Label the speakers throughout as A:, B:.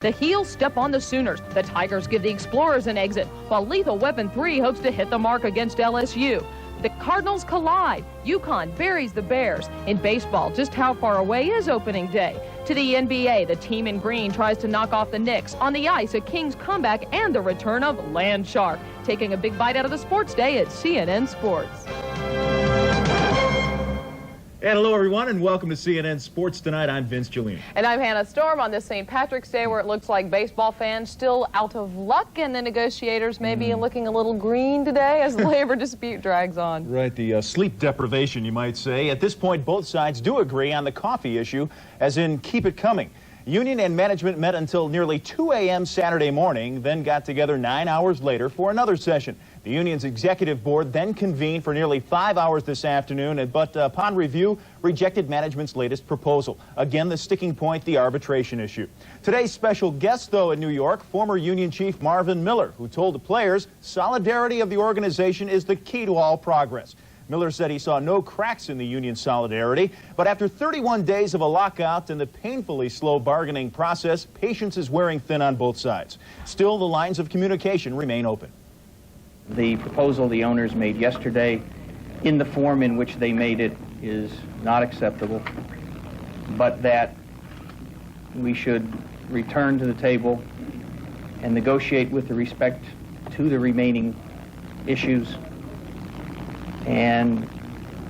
A: The Heels step on the Sooners. The Tigers give the Explorers an exit, while Lethal Weapon 3 hopes to hit the mark against LSU. The Cardinals collide. UConn buries the Bears. In baseball, just how far away is opening day? To the NBA, the team in green tries to knock off the Knicks. On the ice, a Kings comeback and the return of Landshark. Taking a big bite out of the sports day at CNN Sports.
B: And hello, everyone, and welcome to CNN Sports Tonight. I'm Vince Cellini.
C: And I'm Hannah Storm on this St. Patrick's Day, where it looks like baseball fans still out of luck, and the negotiators may be looking a little green today as the labor dispute drags on.
B: Right, the sleep deprivation, you might say. At this point, both sides do agree on the coffee issue, as in keep it coming. Union and management met until nearly 2 a.m. Saturday morning, then got together 9 hours later for another session. The union's executive board then convened for nearly 5 hours this afternoon, but upon review, rejected management's latest proposal. Again, the sticking point, the arbitration issue. Today's special guest, though, in New York, former union chief Marvin Miller, who told the players solidarity of the organization is the key to all progress. Miller said he saw no cracks in the union solidarity, but after 31 days of a lockout and the painfully slow bargaining process, patience is wearing thin on both sides. Still, the lines of communication remain open.
D: The proposal the owners made yesterday, in the form in which they made it, is not acceptable, but that we should return to the table and negotiate with respect to the remaining issues and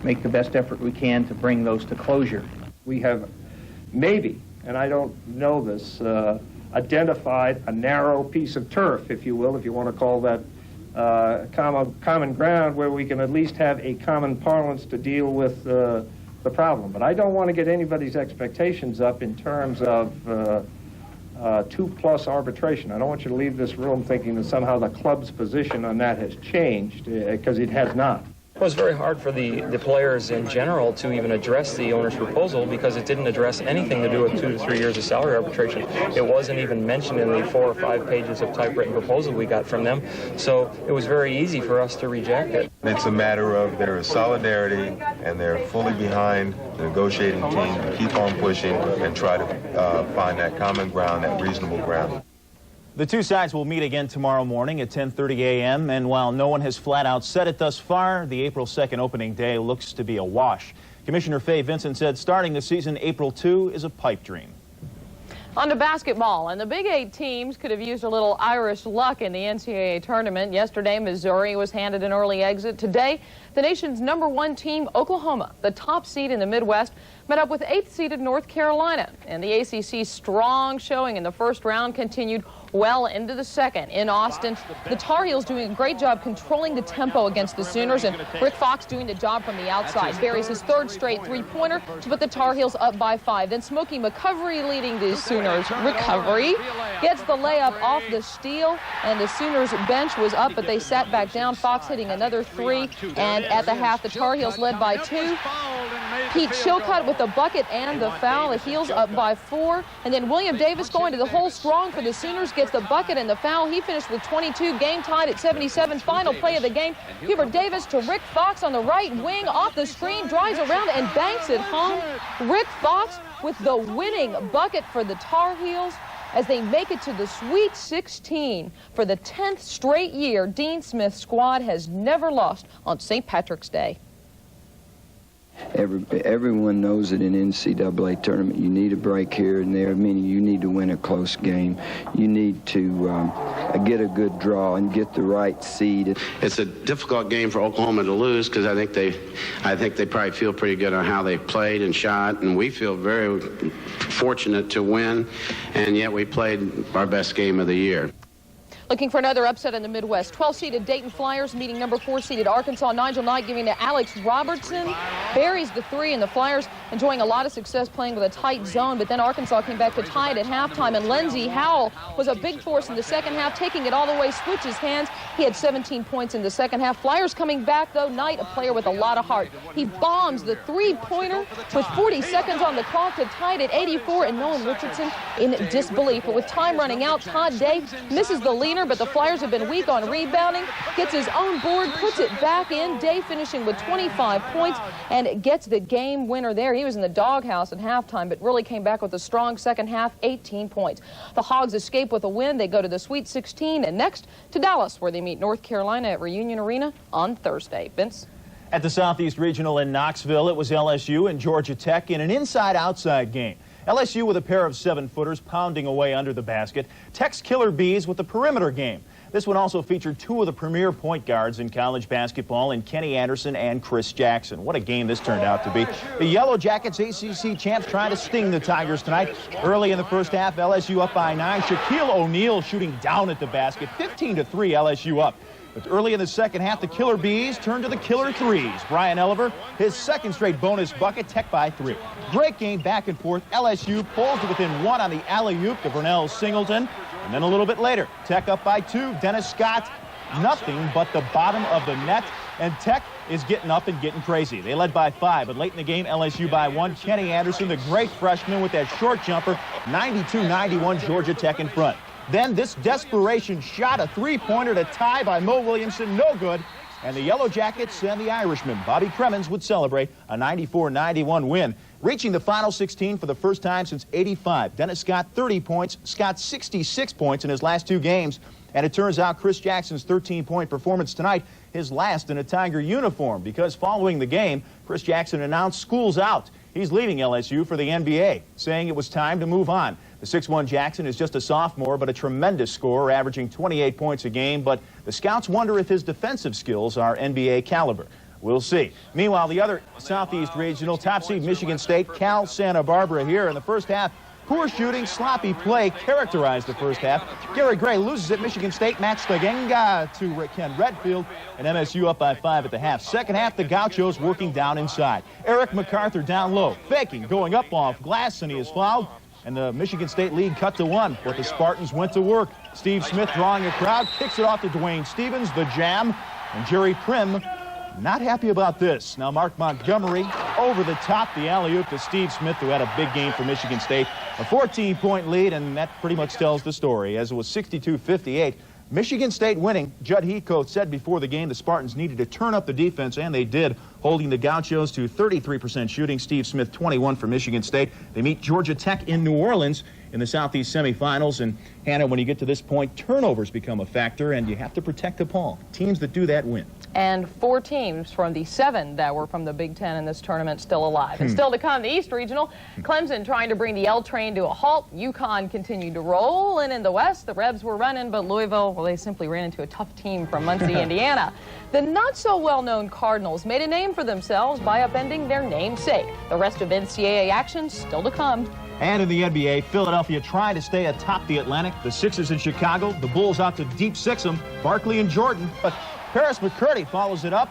D: make the best effort we can to bring those to closure.
E: We have maybe, and I don't know this, identified a narrow piece of turf, if you will, if you want to call that common ground, where we can at least have a common parlance to deal with the problem. But I don't want to get anybody's expectations up in terms of 2+ arbitration. I don't want you to leave this room thinking that somehow the club's position on that has changed, because it has not.
F: Well, it was very hard for the players in general to even address the owner's proposal, because it didn't address anything to do with 2 to 3 years of salary arbitration. It wasn't even mentioned in the 4 or 5 pages of typewritten proposal we got from them. So it was very easy for us to reject it.
G: It's a matter of there is solidarity, and they're fully behind the negotiating team to keep on pushing and try to find that common ground, that reasonable ground.
B: The two sides will meet again tomorrow morning at 10:30 a.m. And while no one has flat out said it thus far, the April 2nd opening day looks to be a wash. Commissioner Faye Vincent said starting the season April 2 is a pipe dream.
C: On to basketball, and the Big 8 teams could have used a little Irish luck in the NCAA Tournament. Yesterday, Missouri was handed an early exit. Today, the nation's #1 team, Oklahoma, the top seed in the Midwest, met up with 8th-seeded North Carolina. And the ACC's strong showing in the first round continued well into the second. In Austin, the Tar Heels doing a great job controlling the tempo against the Sooners, and Rick Fox doing the job from the outside. Buries his 3rd straight three-pointer to put the Tar Heels up by 5. Then Smokey McCovery leading the Sooners. Recovery gets the layup off the steal, and the Sooners bench was up, but they sat back down. Fox hitting another 3, and at the half, the Tar Heels led by 2. Pete Chilcott with the bucket and the foul. The Heels up by 4. And then William Davis going to the hole strong for the Sooners, gets the bucket and the foul. He finished with 22, game tied at 77. Final play of the game. Hubert Davis to Rick Fox on the right wing, off the screen, drives around and banks it home. Rick Fox with the winning bucket for the Tar Heels as they make it to the Sweet 16. For the 10th straight year, Dean Smith's squad has never lost on St. Patrick's Day.
H: Everyone knows that in NCAA tournament you need a break here and there, meaning you need to win a close game. You need to get a good draw and get the right seed.
I: It's a difficult game for Oklahoma to lose, because I think they probably feel pretty good on how they played and shot, and we feel very fortunate to win, and yet we played our best game of the year.
C: Looking for another upset in the Midwest. 12-seeded Dayton Flyers meeting number 4-seeded Arkansas. Nigel Knight giving to Alex Robertson. Buries the 3, and the Flyers enjoying a lot of success playing with a tight zone, but then Arkansas came back to tie it at halftime, and Lindsey Howell was a big force in the second half, taking it all the way, switches hands. He had 17 points in the second half. Flyers coming back, though. Knight, a player with a lot of heart. He bombs the 3-pointer with 40 seconds on the clock to tie it at 84, and Nolan Richardson in disbelief. But with time running out, Todd Day misses the leaner, but the Flyers have been weak on rebounding. Gets his own board, puts it back in. Day finishing with 25 points and gets the game winner there. He He was in the doghouse at halftime, but really came back with a strong second half, 18 points. The Hogs escape with a win. They go to the Sweet 16 and next to Dallas, where they meet North Carolina at Reunion Arena on Thursday. Vince?
B: At the Southeast Regional in Knoxville, it was LSU and Georgia Tech in an inside-outside game. LSU with a pair of 7-footers pounding away under the basket. Tech's Killer Bees with the perimeter game. This one also featured two of the premier point guards in college basketball in Kenny Anderson and Chris Jackson. What a game this turned out to be. The Yellow Jackets, ACC champs, trying to sting the Tigers tonight. Early in the first half, LSU up by 9. Shaquille O'Neal shooting down at the basket. 15-3 LSU up. But early in the second half, the Killer Bees turned to the Killer Threes. Brian Eliver, his second straight bonus bucket, Tech by 3. Great game back and forth. LSU pulls to within 1 on the alley-oop to Vernell Singleton. And then a little bit later, Tech up by 2. Dennis Scott, nothing but the bottom of the net. And Tech is getting up and getting crazy. They led by 5, but late in the game, LSU by 1. Kenny Anderson, the great freshman with that short jumper, 92-91, Georgia Tech in front. Then this desperation shot, a three-pointer to tie by Mo Williamson, no good. And the Yellow Jackets and the Irishman, Bobby Cremins, would celebrate a 94-91 win, reaching the Final 16 for the first time since '85. Dennis Scott, 30 points. Scott, 66 points in his last 2 games. And it turns out Chris Jackson's 13-point performance tonight, his last in a Tiger uniform, because following the game, Chris Jackson announced school's out. He's leaving LSU for the NBA, saying it was time to move on. The 6'1 Jackson is just a sophomore, but a tremendous scorer, averaging 28 points a game. But the scouts wonder if his defensive skills are NBA caliber. We'll see. Meanwhile, the other Southeast Regional, top seed Michigan State, Cal Santa Barbara here in the first half. Poor shooting, sloppy play characterized the first half. Gary Gray loses at Michigan State. Matt Stagenga to Ken Redfield, and MSU up by 5 at the half. Second half, the Gauchos working down inside. Eric MacArthur down low, faking, going up off glass, and he is fouled. And the Michigan State lead cut to 1, but the Spartans went to work. Steve Smith drawing a crowd, kicks it off to Dwayne Stevens, the jam, and Jerry Prim not happy about this. Now Mark Montgomery over the top, the alley-oop to Steve Smith, who had a big game for Michigan State. A 14-point lead, and that pretty much tells the story, as it was 62-58. Michigan State winning. Judd Heathcote said before the game the Spartans needed to turn up the defense, and they did, holding the Gauchos to 33% shooting. Steve Smith, 21 for Michigan State. They meet Georgia Tech in New Orleans in the Southeast semifinals. And, Hannah, when you get to this point, turnovers become a factor, and you have to protect the ball. Teams that do that win.
C: And 4 teams from the 7 that were from the Big Ten in this tournament still alive. And still to come, the East Regional, Clemson trying to bring the L train to a halt. UConn continued to roll. And in the West, the Rebs were running, but Louisville, well, they simply ran into a tough team from Muncie, Indiana. The not-so-well-known Cardinals made a name for themselves by upending their namesake. The rest of NCAA action still to come.
B: And in the NBA, Philadelphia trying to stay atop the Atlantic. The Sixers in Chicago, the Bulls out to deep six them. Barkley and Jordan, but Paris McCurdy follows it up,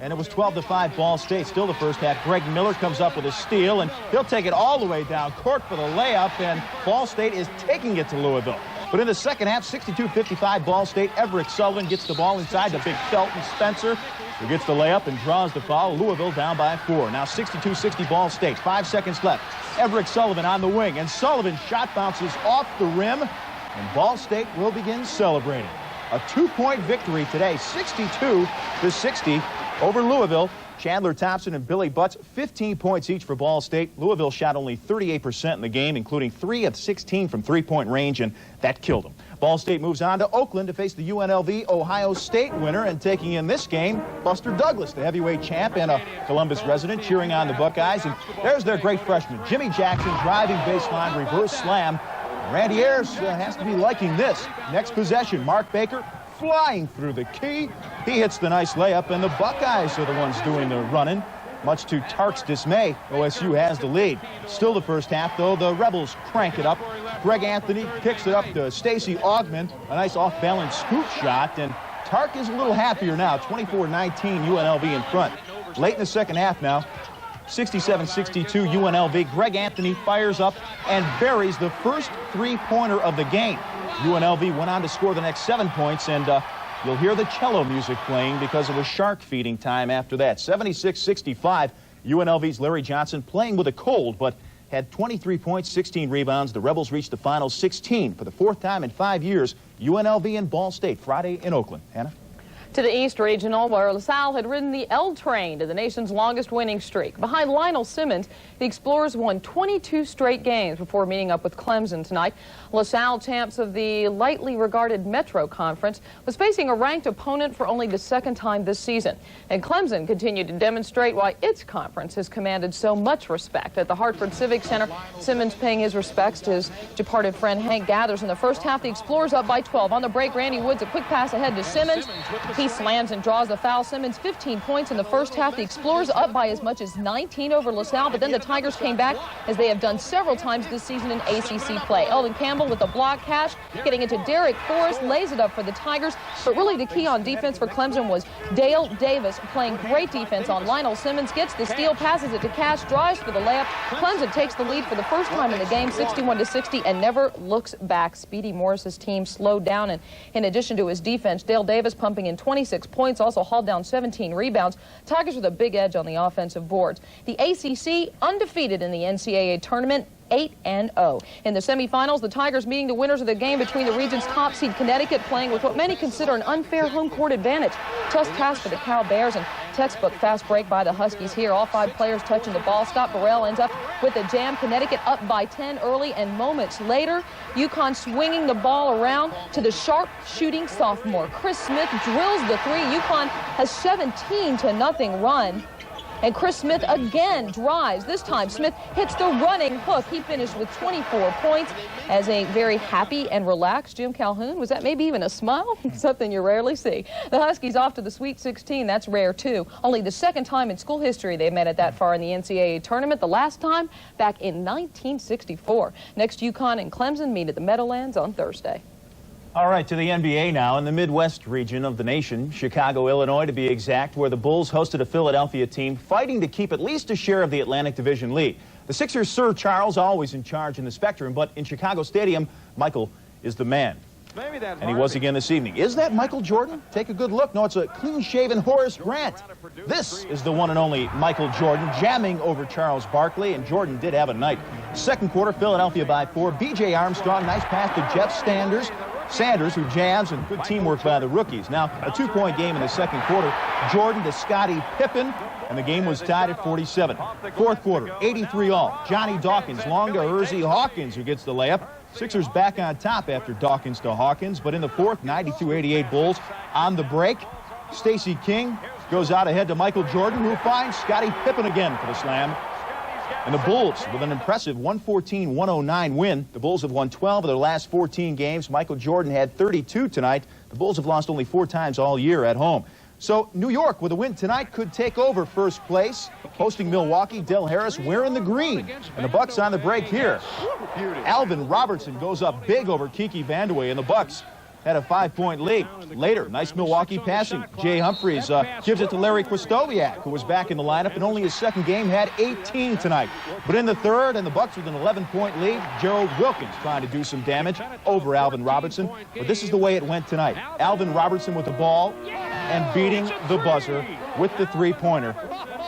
B: and it was 12-5 Ball State. Still the first half. Greg Miller comes up with a steal, and he'll take it all the way down court for the layup, and Ball State is taking it to Louisville. But in the second half, 62-55 Ball State. Everett Sullivan gets the ball inside to Big Felton Spencer, who gets the layup and draws the foul. Louisville down by 4. Now 62-60 Ball State. 5 seconds left. Everett Sullivan on the wing, and Sullivan's shot bounces off the rim, and Ball State will begin celebrating. A 2-point victory today, 62-60 over Louisville. Chandler Thompson and Billy Butts, 15 points each for Ball State. Louisville shot only 38% in the game, including 3 of 16 from three-point range, and that killed them. Ball State moves on to Oakland to face the UNLV Ohio State winner, and taking in this game, Buster Douglas, the heavyweight champ and a Columbus resident, cheering on the Buckeyes. And there's their great freshman, Jimmy Jackson, driving baseline, reverse slam. Randy Ayers has to be liking this. Next possession, Mark Baker flying through the key. He hits the nice layup, and the Buckeyes are the ones doing the running. Much to Tark's dismay, OSU has the lead. Still the first half, though, the Rebels crank it up. Greg Anthony kicks it up to Stacey Augmon, a nice off-balance scoop shot, and Tark is a little happier now, 24-19 UNLV in front. Late in the second half now, 67-62 UNLV. Greg Anthony fires up and buries the first three-pointer of the game. UNLV went on to score the next 7 points, and you'll hear the cello music playing because it was shark feeding time after that. 76-65, UNLV's Larry Johnson playing with a cold, but had 23 points, 16 rebounds. The Rebels reached the Final 16 for the 4th time in 5 years. UNLV and Ball State Friday in Oakland. Hannah?
C: To the East Regional, where LaSalle had ridden the L train to the nation's longest winning streak. Behind Lionel Simmons, the Explorers won 22 straight games before meeting up with Clemson tonight. LaSalle, champs of the lightly regarded Metro Conference, was facing a ranked opponent for only the second time this season. And Clemson continued to demonstrate why its conference has commanded so much respect. At the Hartford Civic Center, Simmons paying his respects to his departed friend Hank Gathers. In the first half, the Explorers up by 12. On the break, Randy Woods, a quick pass ahead to Simmons. He slams and draws the foul. Simmons 15 points in the first half. The Explorers up by as much as 19 over LaSalle, but then the Tigers came back as they have done several times this season in ACC play. Eldon Campbell with a block cash, getting into Derek Forrest, lays it up for the Tigers, but really the key on defense for Clemson was Dale Davis playing great defense on Lionel Simmons, gets the steal, passes it to Cash, drives for the layup. Clemson takes the lead for the first time in the game, 61-60, and never looks back. Speedy Morris's team slowed down, and in addition to his defense, Dale Davis pumping in 26 points, also hauled down 17 rebounds. Tigers with a big edge on the offensive boards. The ACC undefeated in the NCAA Tournament, 8-0. In the semifinals, the Tigers meeting the winners of the game between the region's top seed Connecticut, playing with what many consider an unfair home court advantage. Tough task for the Cal Bears, and textbook fast break by the Huskies here. All 5 players touching the ball. Scott Burrell ends up with a jam. Connecticut up by 10 early, and moments later, UConn swinging the ball around to the sharp shooting sophomore. Chris Smith drills the 3. UConn has 17-0 run. And Chris Smith again drives. This time, Smith hits the running hook. He finished with 24 points as a very happy and relaxed Jim Calhoun. Was that maybe even a smile? Something you rarely see. The Huskies off to the Sweet 16. That's rare, too. Only the second time in school history they've met at that far in the NCAA Tournament. The last time back in 1964. Next, UConn and Clemson meet at the Meadowlands on Thursday.
B: All right, to the NBA now. In the Midwest region of the nation, Chicago, Illinois to be exact, where the Bulls hosted a Philadelphia team fighting to keep at least a share of the Atlantic Division lead. The Sixers' Sir Charles always in charge in the Spectrum, but in Chicago Stadium, Michael is the man. And he was again this evening. Is that Michael Jordan? Take a good look. No, it's a clean-shaven Horace Grant. This is the one and only Michael Jordan jamming over Charles Barkley, and Jordan did have a night. Second quarter, Philadelphia by 4. B.J. Armstrong, nice pass to Jeff Sanders, who jams, and good teamwork by the rookies. Now, a 2-point game in the second quarter. Jordan to Scottie Pippen, and the game was tied at 47. Fourth quarter, 83 all. Johnny Dawkins, long to Hersey Hawkins, who gets the layup. Sixers back on top after Dawkins to Hawkins, but in the fourth, 92-88 Bulls on the break. Stacey King goes out ahead to Michael Jordan, who finds Scottie Pippen again for the slam. And the Bulls with an impressive 114-109 win. The Bulls have won 12 of their last 14 games. Michael Jordan had 32 tonight. The Bulls have lost only 4 times all year at home. So New York with a win tonight could take over first place. Hosting Milwaukee, Del Harris wearing the green. And the Bucks on the break here. Alvin Robertson goes up big over Kiki Vandeweghe, and the Bucks had a 5-point lead. Later, nice Milwaukee passing. Jay Humphries gives it to Larry Krystkowiak, who was back in the lineup, and only his second game, had 18 tonight. But in the third, and the Bucks with an 11-point lead, Gerald Wilkins trying to do some damage over Alvin Robertson. But this is the way it went tonight. Alvin Robertson with the ball and beating the buzzer with the 3-pointer.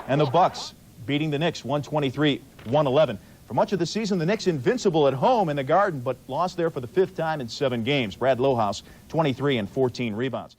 B: And the Bucks beating the Knicks 123-111. For much of the season, the Knicks invincible at home in the Garden, but lost there for the 5th time in 7 games. Brad Lohaus, 23 and 14 rebounds.